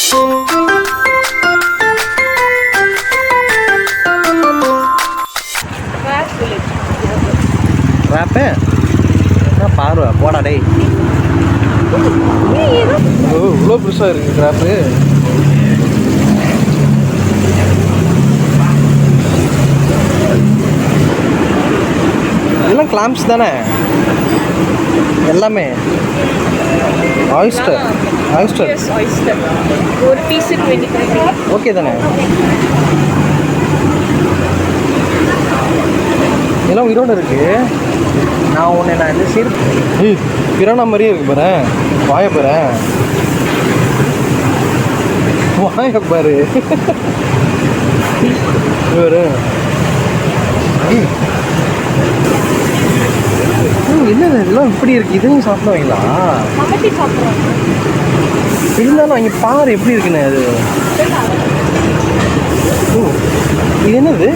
ராப்பே பாரு போடா டேய். இவ்வளோ பெருசாக இருக்குது கிராப்பு. எல்லாம் கிளாம்ஸ் தானே எல்லாமே. ஆயிஸ்டர் ஆயிஸ்டர் ஒரு பீஸுக்கு 25. ஓகே தானே. எல்லாம் உயிரோடு இருக்கு. நான் உன்னை இந்த சீர் பிரானா மாதிரியே இருக்கு பாரு. வாய பாரு வாய பாரு. என்னது எல்லாம் இப்படி இருக்கு. இதையும் சாப்பிடுவீங்களா? இருந்தாலும் அங்கே பாரு எப்படி இருக்குண்ணே அது. இது என்னது?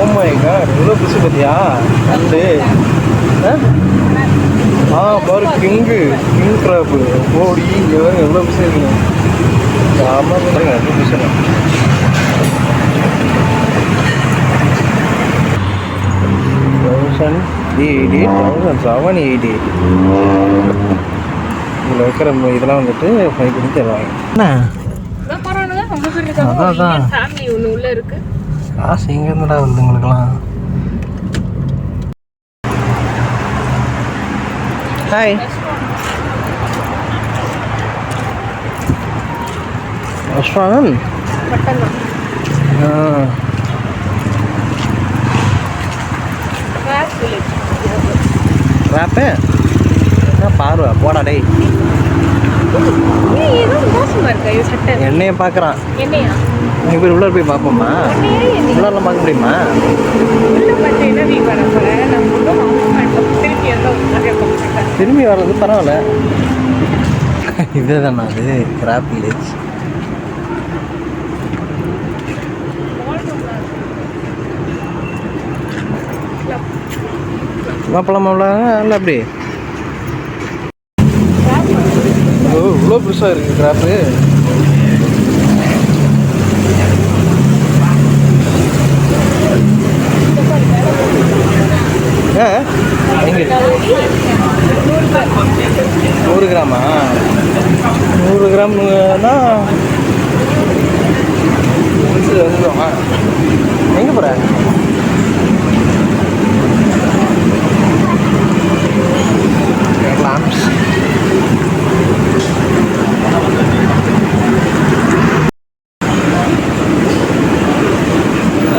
ஓமாய்க்கா எவ்வளோ பிடிச்சி பார்த்தியா நண்டு. பாரு கிங் கிராப்பு ஓடி இங்கே வேறு எவ்வளோ பிடிச்சி இருக்குண்ணே. ஆமாம் பாருங்க அது பிடிச்சணும். 788 இதில் வைக்கிற இதெல்லாம் வந்துட்டு ஃபைவ் பண்ணி தருவாங்க. அதான் காசு எங்கேருந்துடா வருது உங்களுக்குலாம்? ஹாய் அஸ்வானன். ராப்பே பாரு போடா டேய். என்னைய பார்க்குறான். நீங்கள் போய் உள்ளே போய் பார்ப்போம்மா. உள்ளெல்லாம் பார்க்க முடியுமா? திரும்பி வர்றது பரவாயில்ல. இதே தானே அது கிராப் வில்லேஜ். மாப்பிளமா இல்லை அப்படி. இவ்வளோ பெருசாக இருக்குது கிராப்பு. எங்கே 100 கிராமா? 100 கிராம்னா எங்கே போகிற? கிளாம்ஸ்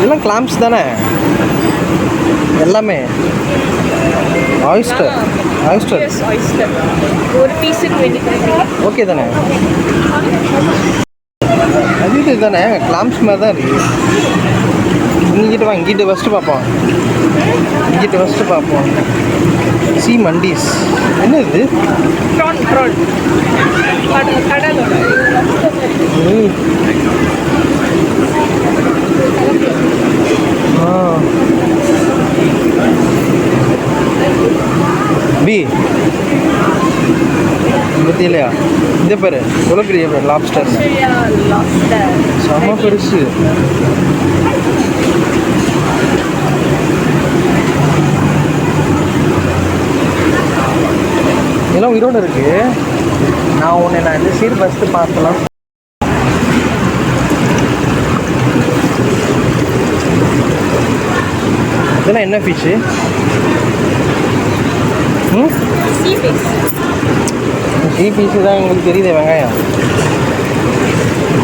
எல்லாம் கிளாம்ஸ் தானே எல்லாமே. ஆயிஸ்டர் ஆயிஸ்டர் ஒரு பீஸுக்கு 25. ஓகே தானே. அது இது தானே கிளாம்ஸ் மாதிரி தான் இருக்குது. இங்கிட்ட வாங்க. இங்கிட்ட ஃபஸ்ட்டு பார்ப்போம். இங்கிட்ட ஃபஸ்ட்டு பார்ப்போம். சி மண்டீஸ். என்ன இது? பி பற்றி இல்லையா? இதே பேர் எவ்வளோ பெரிய லாப்ஸ்டர். செம்ம பெருசு. இதெல்லாம் உயிரோடு இருக்கு. நான் உன்னை இந்த சீர் ஃபஸ்ட்டு பார்க்கலாம். இதெல்லாம் என்ன ஃபிஷ்ஷு? சீ பீஸு தான் எங்களுக்கு தெரியுது. வெங்காயம்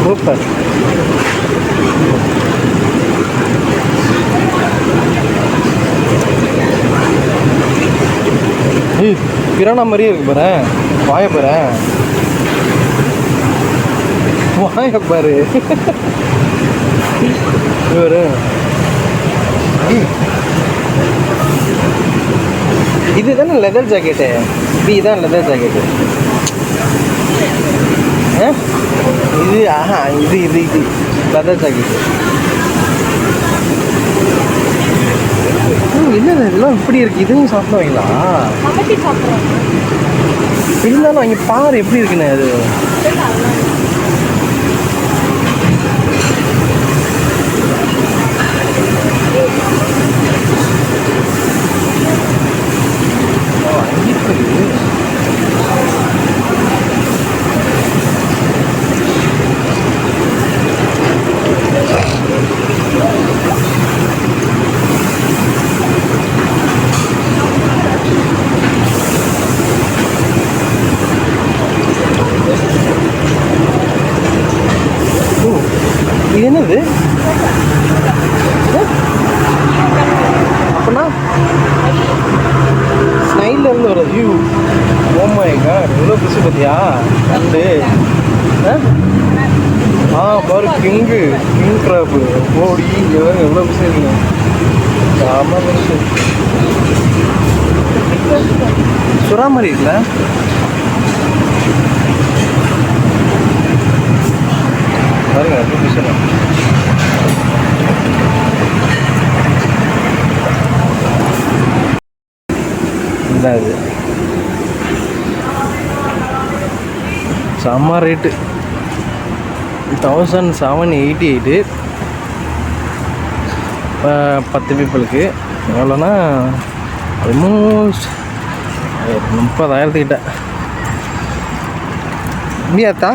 சூப்பர். பிரானா மாதிரியே இருக்கு பாரு. வாய பாரு வாய பாரு. இதுதானே லெதர் ஜாக்கெட்டு. இதுதான் லெதர் ஜாக்கெட்டு. இது இது இது இது லெதர் ஜாக்கெட்டு. என்னது இதெல்லாம் இப்படி இருக்கு. இதையும் சாப்பிடுவீங்களா? இருந்தாலும் அங்கே பாரு எப்படி இருக்குண்ணே அது. என்னது அப்படின்னா ஸ்னைல்லேருந்து வர வியூ. ஓ மை காட், எவ்வளோ பிசு பார்த்தியா நண்டு. பாரு கிங் கிராப்பு ஓடி எவ்வளோ பிசு இருக்குங்க. ஆமாம் பிசு சுறா மாதிரி இருக்குல்ல. பாருங்க எப்படி பிசுலாம். இது செம்ம ரேட்டு 1788. 10 பீப்புளுக்கு எவ்வளோனா ஆல்மோஸ்ட் 30,000 கிட்ட. முடியாதா?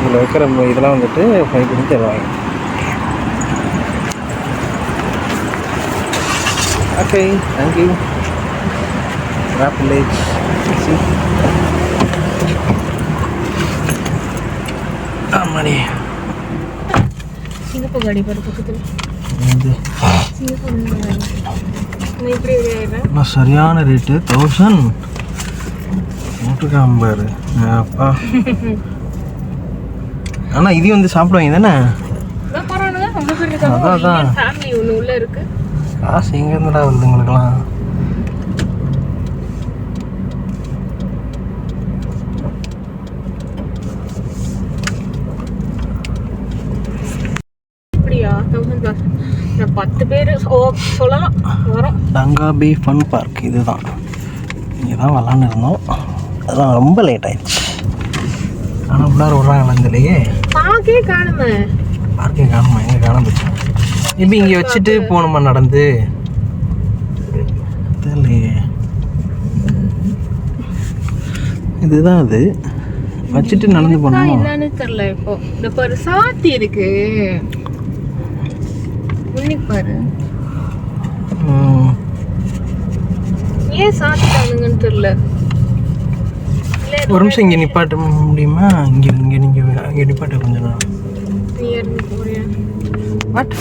இதில் வைக்கிற இதெல்லாம் வந்துட்டு 5 பண்ணி தருவாங்க. Okay, thank you. வில்லேஜ் ஆமாடி. சிங்கப்பூர் காடி பாரு பக்கத்தில். சரியான ரேட்டு 1000 நூற்றுக்காம்பாரு அப்பா. ஆனால் இது வந்து சாப்பிடுவாங்க தானே. அதான் காசு எங்கேருந்துடா வருது உங்களுக்குலாம். அப்படியா 1000+ 10 பேர் சொல்லலாம் வரும். டங்கா பே ஃபன் பார்க் இதுதான். இங்கே தான் விளாண்டு இருந்தோம். அதெல்லாம் ரொம்ப லேட் ஆயிடுச்சு. ஆனால் உள்ளார விட்றாங்களா இதுலையே. பார்க்கே காணுமே. பார்க்கே காணுமா? எங்கே காணாம போச்சு? இப்படி இங்கே வச்சுட்டு போகணுமா நடந்து? தெரியலையே. இதுதான் அது வச்சுட்டு நடந்து போகணும். என்னன்னு தெரியல. இப்போ இந்த பாரு சாத்தி இருக்கு. இன்னைக்கு பாரு ஏன் சாத்திட்டானுங்கன்னு தெரியல. ஒரு நிமிஷம் இங்கே நிப்பாட்ட முடியுமா? இங்கே நீங்கள் அங்கே நிப்பாட்ட கொஞ்சம் நேரம். நீ இறங்கி போறியா? வாட்